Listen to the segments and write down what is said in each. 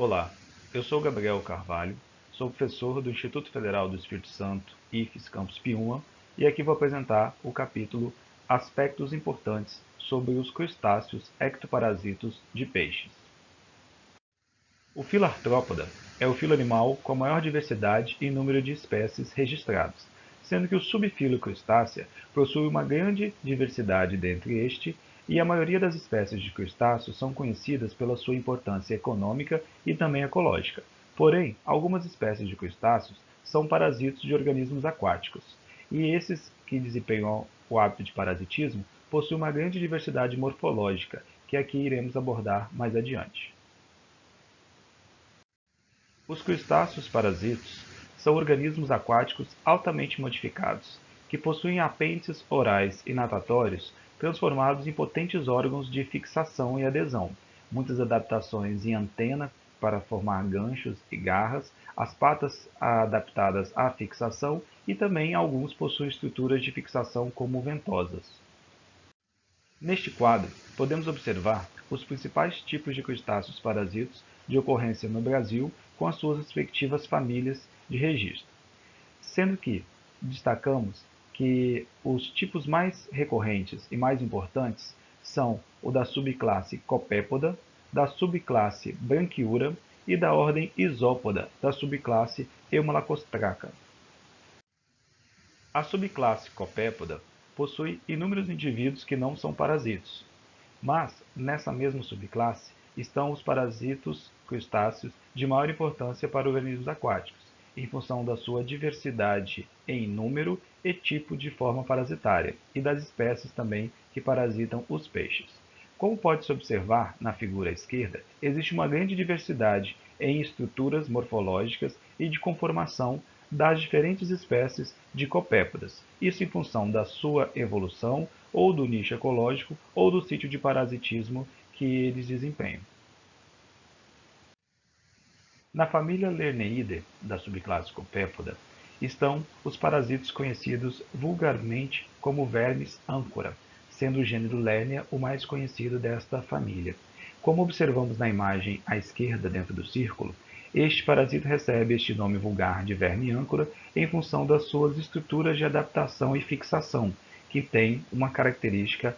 Olá, eu sou Gabriel Carvalho, sou professor do Instituto Federal do Espírito Santo, IFES Campus Piuma, e aqui vou apresentar o capítulo Aspectos importantes sobre os crustáceos ectoparasitos de peixes. O Filartrópoda é o filo animal com a maior diversidade e número de espécies registrados, sendo que o subfilo Crustacea possui uma grande diversidade dentre este e a maioria das espécies de crustáceos são conhecidas pela sua importância econômica e também ecológica. Porém, algumas espécies de crustáceos são parasitos de organismos aquáticos, e esses que desempenham o hábito de parasitismo possuem uma grande diversidade morfológica, que aqui iremos abordar mais adiante. Os crustáceos parasitos são organismos aquáticos altamente modificados, que possuem apêndices orais e natatórios transformados em potentes órgãos de fixação e adesão, muitas adaptações em antena para formar ganchos e garras, as patas adaptadas à fixação e também alguns possuem estruturas de fixação como ventosas. Neste quadro, podemos observar os principais tipos de crustáceos parasitos de ocorrência no Brasil com as suas respectivas famílias de registro, sendo que destacamos que os tipos mais recorrentes e mais importantes são o da subclasse Copépoda, da subclasse Branchiura e da ordem Isópoda, da subclasse Eumalacostraca. A subclasse Copépoda possui inúmeros indivíduos que não são parasitos, mas nessa mesma subclasse estão os parasitos crustáceos de maior importância para organismos aquáticos, em função da sua diversidade em número e tipo de forma parasitária, e das espécies também que parasitam os peixes. Como pode-se observar na figura à esquerda, existe uma grande diversidade em estruturas morfológicas e de conformação das diferentes espécies de copépodas, isso em função da sua evolução, ou do nicho ecológico, ou do sítio de parasitismo que eles desempenham. Na família Lerneidae, da subclasse Copépoda, estão os parasitos conhecidos vulgarmente como vermes âncora, sendo o gênero Lernia o mais conhecido desta família. Como observamos na imagem à esquerda dentro do círculo, este parasito recebe este nome vulgar de verme âncora em função das suas estruturas de adaptação e fixação, que tem uma característica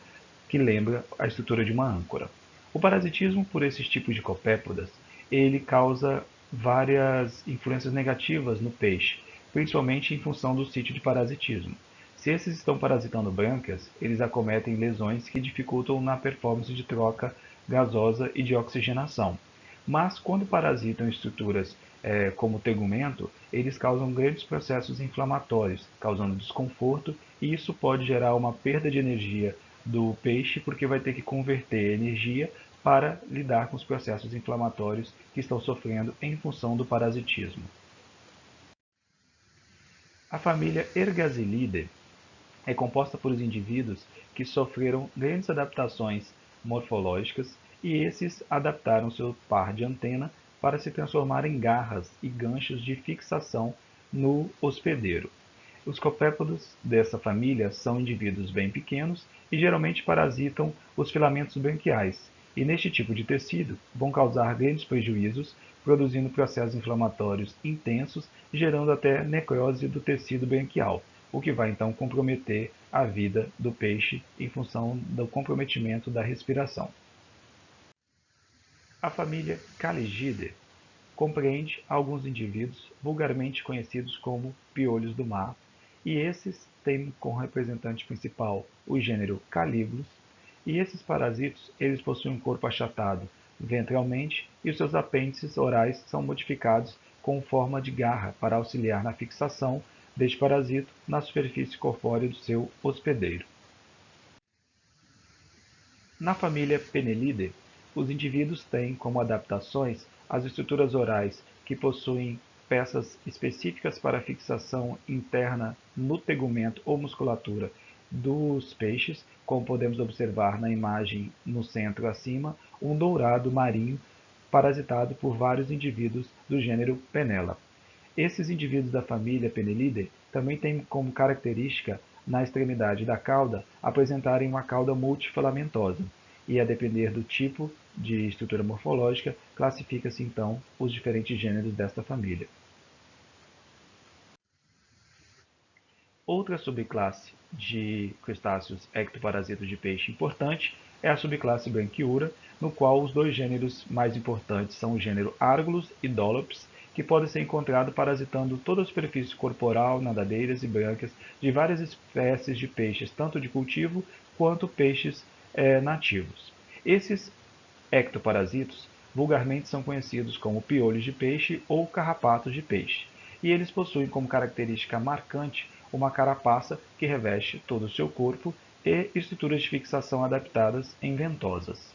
que lembra a estrutura de uma âncora. O parasitismo por esses tipos de copépodas, ele causa várias influências negativas no peixe, principalmente em função do sítio de parasitismo. Se esses estão parasitando brânquias, eles acometem lesões que dificultam na performance de troca gasosa e de oxigenação. Mas quando parasitam estruturas como o tegumento, eles causam grandes processos inflamatórios, causando desconforto, e isso pode gerar uma perda de energia do peixe, porque vai ter que converter energia para lidar com os processos inflamatórios que estão sofrendo em função do parasitismo. A família Ergazelidae é composta por indivíduos que sofreram grandes adaptações morfológicas, e esses adaptaram seu par de antena para se transformar em garras e ganchos de fixação no hospedeiro. Os copépodos dessa família são indivíduos bem pequenos e geralmente parasitam os filamentos branquiais, e neste tipo de tecido vão causar grandes prejuízos, produzindo processos inflamatórios intensos, gerando até necrose do tecido branquial, o que vai então comprometer a vida do peixe em função do comprometimento da respiração. A família Caligidae compreende alguns indivíduos vulgarmente conhecidos como piolhos do mar, e esses têm como representante principal o gênero Calígulos, e esses parasitos eles possuem um corpo achatado ventralmente e os seus apêndices orais são modificados com forma de garra para auxiliar na fixação deste parasito na superfície corpórea do seu hospedeiro. Na família Penelidae, os indivíduos têm como adaptações as estruturas orais, que possuem peças específicas para fixação interna no tegumento ou musculatura dos peixes, como podemos observar na imagem no centro acima, um dourado marinho parasitado por vários indivíduos do gênero Penella. Esses indivíduos da família Penelidae também têm como característica, na extremidade da cauda, apresentarem uma cauda multifilamentosa, e a depender do tipo de estrutura morfológica, classifica-se então os diferentes gêneros desta família. Outra subclasse de crustáceos ectoparasitos de peixe importante é a subclasse Branchiura, no qual os dois gêneros mais importantes são o gênero Argulus e Dolops, que pode ser encontrado parasitando toda a superfície corporal, nadadeiras e brancas de várias espécies de peixes, tanto de cultivo quanto peixes nativos. Esses ectoparasitos vulgarmente são conhecidos como piolhos de peixe ou carrapatos de peixe, e eles possuem como característica marcante uma carapaça que reveste todo o seu corpo e estruturas de fixação adaptadas em ventosas.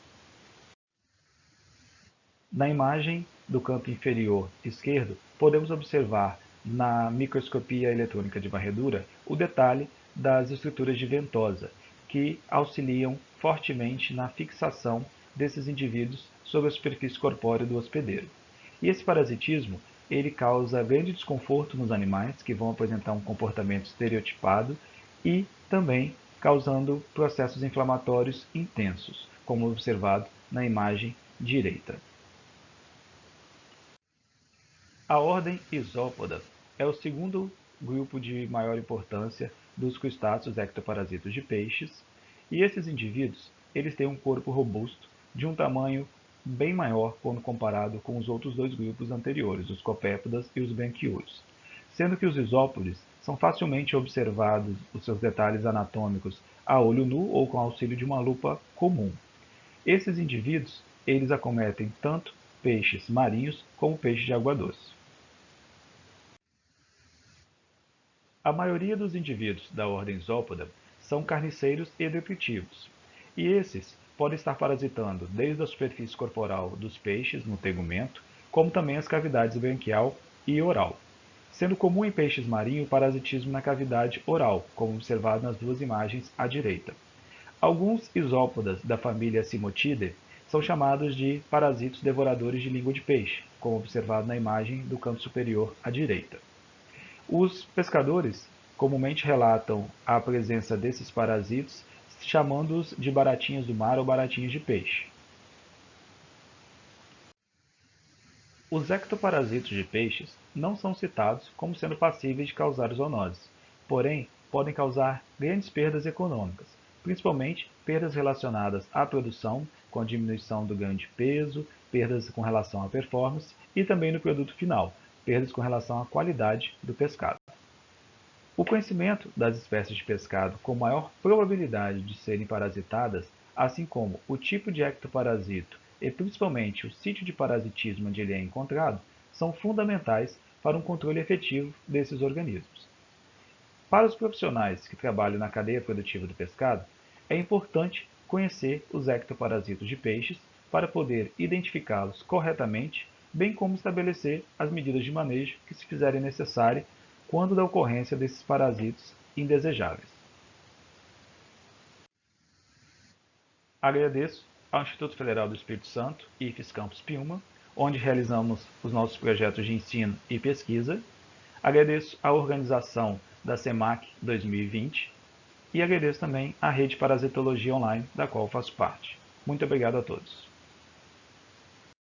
Na imagem do canto inferior esquerdo, podemos observar na microscopia eletrônica de varredura o detalhe das estruturas de ventosa, que auxiliam fortemente na fixação desses indivíduos sobre a superfície corpórea do hospedeiro. E esse parasitismo ele causa grande desconforto nos animais, que vão apresentar um comportamento estereotipado e também causando processos inflamatórios intensos, como observado na imagem direita. A ordem Isópoda é o segundo grupo de maior importância dos crustáceos ectoparasitos de peixes, e esses indivíduos eles têm um corpo robusto, de um tamanho bem maior quando comparado com os outros dois grupos anteriores, os copépodas e os branquiúros, sendo que os isópodes são facilmente observados os seus detalhes anatômicos a olho nu ou com auxílio de uma lupa comum. Esses indivíduos eles acometem tanto peixes marinhos como peixes de água doce. A maioria dos indivíduos da ordem Zópoda são carniceiros e detritivos, e esses podem estar parasitando desde a superfície corporal dos peixes no tegumento, como também as cavidades branquial e oral, sendo comum em peixes marinhos o parasitismo na cavidade oral, como observado nas duas imagens à direita. Alguns isópodas da família Cimotidae são chamados de parasitos devoradores de língua de peixe, como observado na imagem do canto superior à direita. Os pescadores comumente relatam a presença desses parasitos, chamando-os de baratinhas do mar ou baratinhas de peixe. Os ectoparasitos de peixes não são citados como sendo passíveis de causar zoonoses, porém podem causar grandes perdas econômicas, principalmente perdas relacionadas à produção, com a diminuição do ganho de peso, perdas com relação à performance e também no produto final, perdas com relação à qualidade do pescado. O conhecimento das espécies de pescado com maior probabilidade de serem parasitadas, assim como o tipo de ectoparasito e principalmente o sítio de parasitismo onde ele é encontrado, são fundamentais para um controle efetivo desses organismos. Para os profissionais que trabalham na cadeia produtiva do pescado, é importante conhecer os ectoparasitos de peixes para poder identificá-los corretamente, bem como estabelecer as medidas de manejo que se fizerem necessárias quando da ocorrência desses parasitos indesejáveis. Agradeço ao Instituto Federal do Espírito Santo, IFES Campus Piuma, onde realizamos os nossos projetos de ensino e pesquisa. Agradeço à organização da SEMAC 2020 e agradeço também à Rede Parasitologia Online, da qual faço parte. Muito obrigado a todos.